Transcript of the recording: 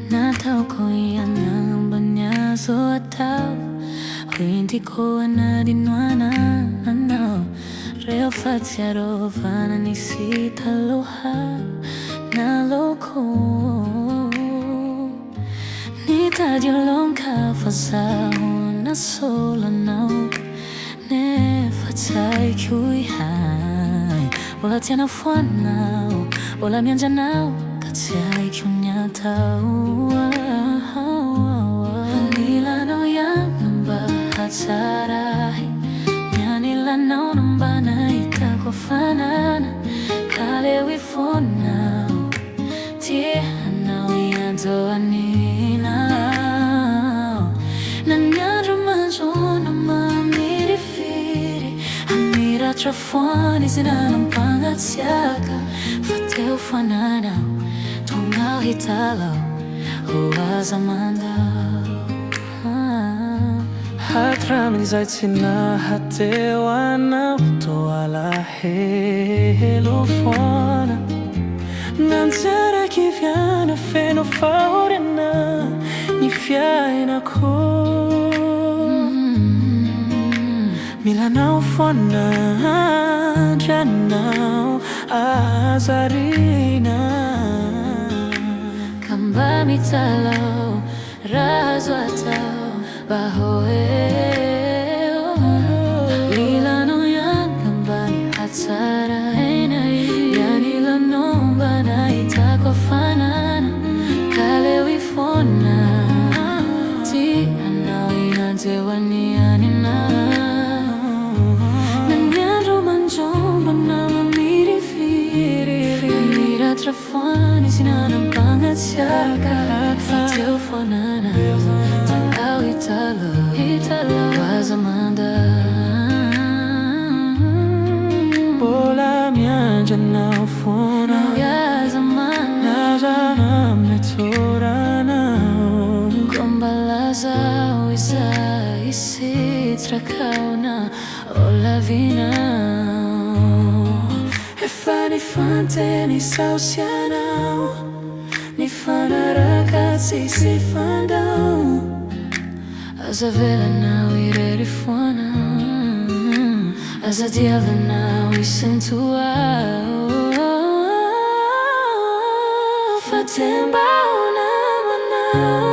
Natao ko yan ang banya so atao Hindi ko anadinwana Reo faziaro vana nisita loha Naloko Nita dilonka fazaho na solo nao Ne fazai kui hai Bola tiana fuanao Bola mianjanao Katsiai kunya tau Anilanao-Marion sarai Anilanao namba na itakofanana Kale wifonao Tihanao ianto aninao Nanyadra manjona mamirifiri Amira trafoni sinanang pangatsiaka Fateu fananao Tungau hitalaw Huwazamandao Hatramin zaitina hatewana Toala helofona Nanzera kiviana feno faurena Nifiaina ko Milanao fona Janao azarina Kamba mitalaw Razo ataw Bahoe Lilanao-yan kambani hatsara Anilanao bana itakofanana Kale wifona Tihanao ihantewan anina Nanyadro manjomba na mamirifiri Mira trafani sinanang pangatsiaka Fateu fonana Italo Wazamanda Bola mianjanao fona Yazamanda Nazanam netoranao Kombalazao isa isitra kauna olavinao Efanifante ni sausianao Ni fanaragatsi si fandao Aza velanao irerifona Aza diavanao isentuao Fatembao namanao